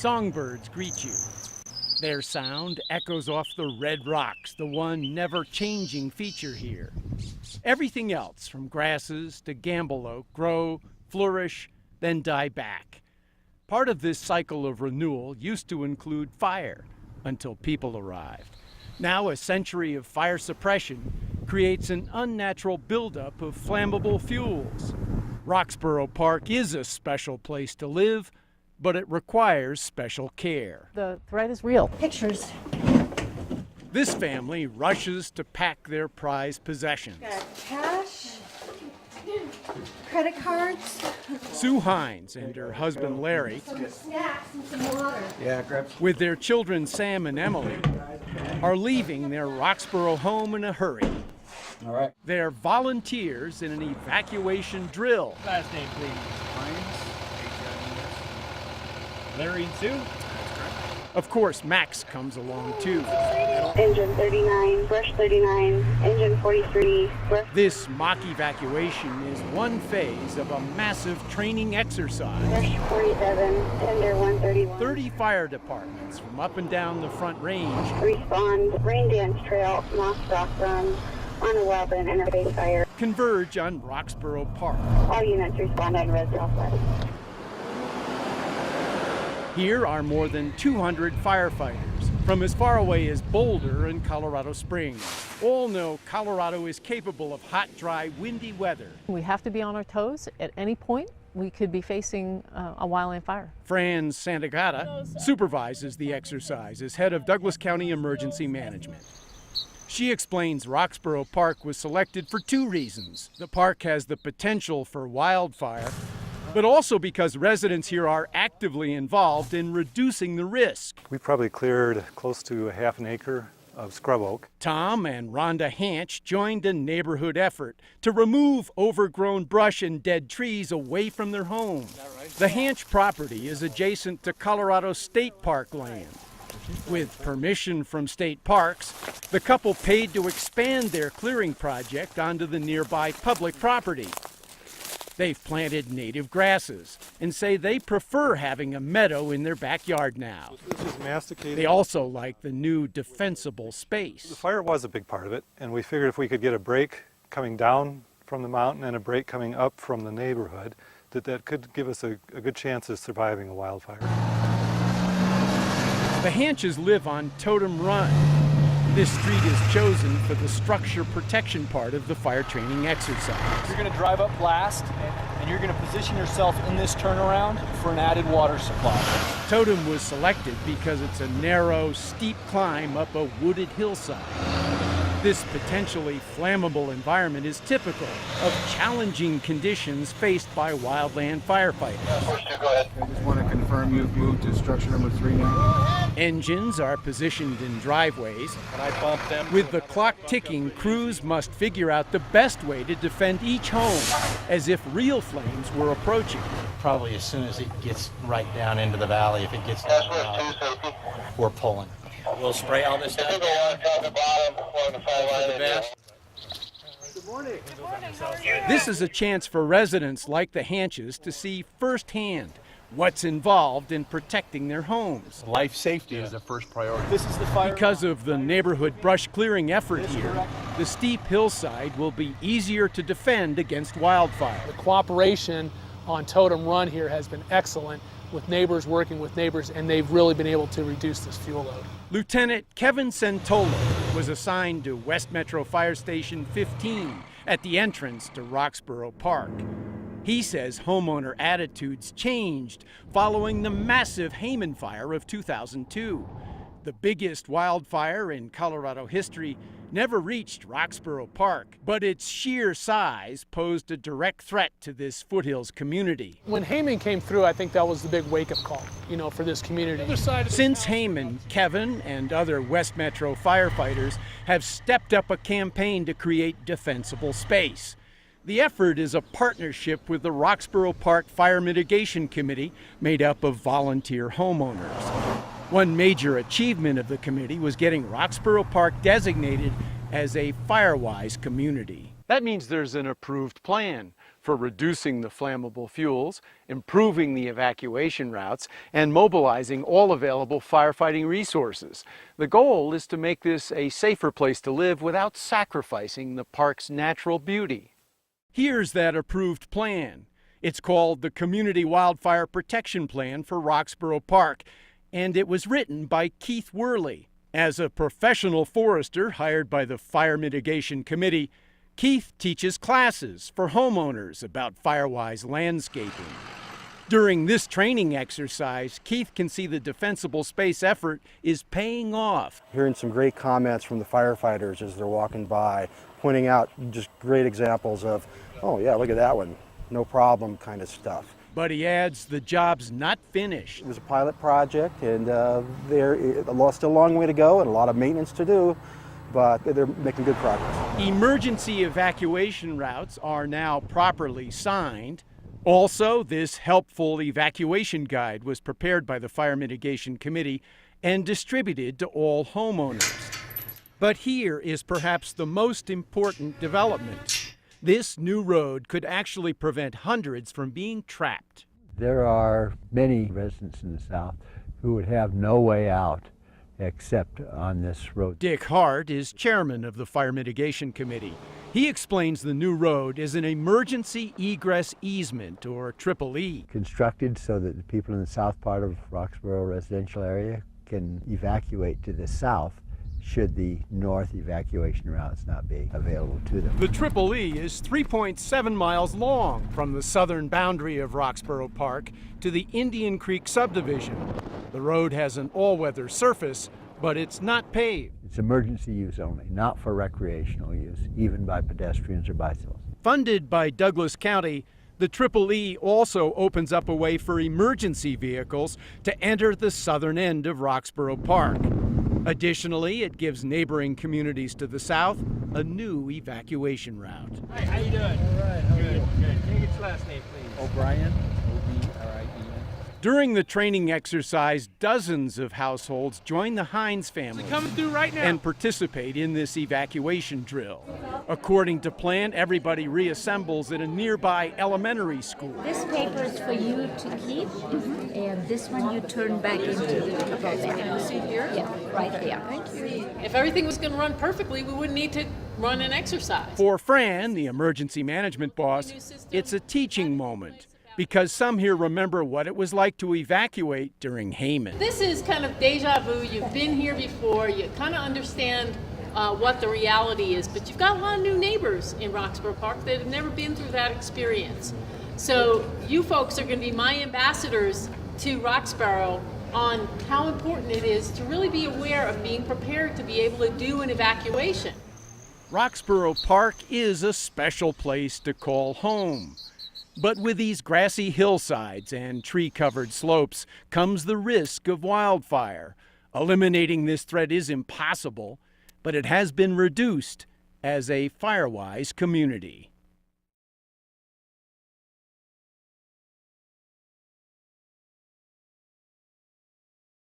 songbirds greet you. Their sound echoes off the red rocks, the one never-changing feature here. Everything else, from grasses to gamble oak, grow, flourish, then die back. Part of this cycle of renewal used to include fire, until people arrived. Now a century of fire suppression creates an unnatural buildup of flammable fuels. Roxborough Park is a special place to live, but it requires special care. The threat is real. Pictures. This family rushes to pack their prized possessions. Got cash, credit cards, Sue Hines and her husband Larry, some snacks, and some water. with their children Sam and Emily, are leaving their Roxborough home in a hurry. All right. They're volunteers in an evacuation drill. Last name, please. Larry and Sue? Of course, Max comes along too. Engine 39, brush 39, engine 43, brush. This mock evacuation is one phase of a massive training exercise. Brush 47, tender 131. 30 fire departments from up and down the Front Range Respond, rain dance trail, moss rock run, on a wildland interface fire. converge on Roxborough Park. All units respond on red southwest. Here are more than 200 firefighters from as far away as Boulder and Colorado Springs. All know Colorado is capable of hot, dry, windy weather. We have to be on our toes. At any point, we could be facing a wildland fire. Fran Santagata supervises the exercise as head of Douglas County Emergency Management. She explains Roxborough Park was selected for two reasons. The park has the potential for wildfire, but also because residents here are actively involved in reducing the risk. We probably cleared close to a half an acre of scrub oak. Tom and Rhonda Hanch joined a neighborhood effort to remove overgrown brush and dead trees away from their home. The Hanch property is adjacent to Colorado State Park land. With permission from state parks, the couple paid to expand their clearing project onto the nearby public property. They've planted native grasses and say they prefer having a meadow in their backyard now. This is masticated. They also like the new defensible The space. fire was a big part of it, and we figured if we could get a break coming down from the mountain and a break coming up from the neighborhood, that could give us a good chance of surviving a wildfire. The Hanches live on Totem Run. This street is chosen for the structure protection part of the fire training exercise. You're going to drive up blast, and you're going to position yourself in this turnaround for an added water supply. Totem was selected because it's a narrow, steep climb up a wooded hillside. This potentially flammable environment is typical of challenging conditions faced by wildland firefighters. I just want to confirm you've moved to structure number 3 now. Engines are positioned in driveways. When I bump them, With the clock ticking, crews must figure out the best way to defend each home, as if real flames were approaching. Probably as soon as it gets right down into the valley, if it gets down, we're pulling. We'll spray all this stuff down. This is a chance for residents like the Hanches to see firsthand what's involved in protecting their homes. Life safety is the first priority. this is the fire. Because of the neighborhood brush clearing effort here, the steep hillside will be easier to defend against wildfire. The cooperation on Totem Run here has been excellent, with neighbors working with neighbors, and they've really been able to reduce this fuel load. Lieutenant Kevin Centolo was assigned to West Metro Fire Station 15 at the entrance to Roxborough Park. He says homeowner attitudes changed following the massive Hayman fire of 2002. The biggest wildfire in Colorado history never reached Roxborough Park, but its sheer size posed a direct threat to this foothills community. When Hayman came through, I think that was the big wake-up call, for this community. Since Hayman, Kevin and other West Metro firefighters have stepped up a campaign to create defensible space. The effort is a partnership with the Roxborough Park Fire Mitigation Committee, made up of volunteer homeowners. One major achievement of the committee was getting Roxborough Park designated as a FireWise community. That means there's an approved plan for reducing the flammable fuels, improving the evacuation routes, and mobilizing all available firefighting resources. The goal is to make this a safer place to live without sacrificing the park's natural beauty. Here's that approved plan. It's called the Community Wildfire Protection Plan for Roxborough Park, and it was written by Keith Worley. As a professional forester hired by the Fire Mitigation Committee, Keith teaches classes for homeowners about Firewise landscaping. During this training exercise, Keith can see the defensible space effort is paying off. Hearing some great comments from the firefighters as they're walking by, pointing out just great examples of, oh yeah, look at that one, no problem kind of stuff. But he adds the job's not finished. It was a pilot project, and there's still a long way to go and a lot of maintenance to do, but they're making good progress. Emergency evacuation routes are now properly signed. Also, this helpful evacuation guide was prepared by the Fire Mitigation Committee and distributed to all homeowners. But here is perhaps the most important development. This new road could actually prevent hundreds from being trapped. There are many residents in the South who would have no way out except on this road. Dick Hart is chairman of the Fire Mitigation Committee. He explains the new road is an emergency egress easement, or EEE. Constructed so that the people in the south part of Roxborough residential area can evacuate to the south should the north evacuation routes not be available to them. The EEE is 3.7 miles long from the southern boundary of Roxborough Park to the Indian Creek subdivision. The road has an all-weather surface, but it's not paved. It's emergency use only, not for recreational use, even by pedestrians or bicycles. Funded by Douglas County, the EEE also opens up a way for emergency vehicles to enter the southern end of Roxborough Park. Additionally, it gives neighboring communities to the south a new evacuation route. Hi, how you doing? All right, how are you? Good. Can you get your last name, please? O'Brien, O-B-R-I-E-N. During the training exercise, dozens of households join the Hines family Coming through right now. and participate in this evacuation drill. According to plan, everybody reassembles at a nearby elementary school. This paper is for you to keep, and this one you turn back into the bag. Can you see here? Yeah, right there. Thank you. If everything was going to run perfectly, we wouldn't need to run an exercise. For Fran, the emergency management boss, it's a teaching moment, because some here remember what it was like to evacuate during Hayman. This is kind of deja vu. You've been here before. You kind of understand what the reality is, but you've got a lot of new neighbors in Roxborough Park that have never been through that experience. So you folks are going to be my ambassadors to Roxborough on how important it is to really be aware of being prepared to be able to do an evacuation. Roxborough Park is a special place to call home. But with these grassy hillsides and tree-covered slopes comes the risk of wildfire. Eliminating this threat is impossible, but it has been reduced as a Firewise community.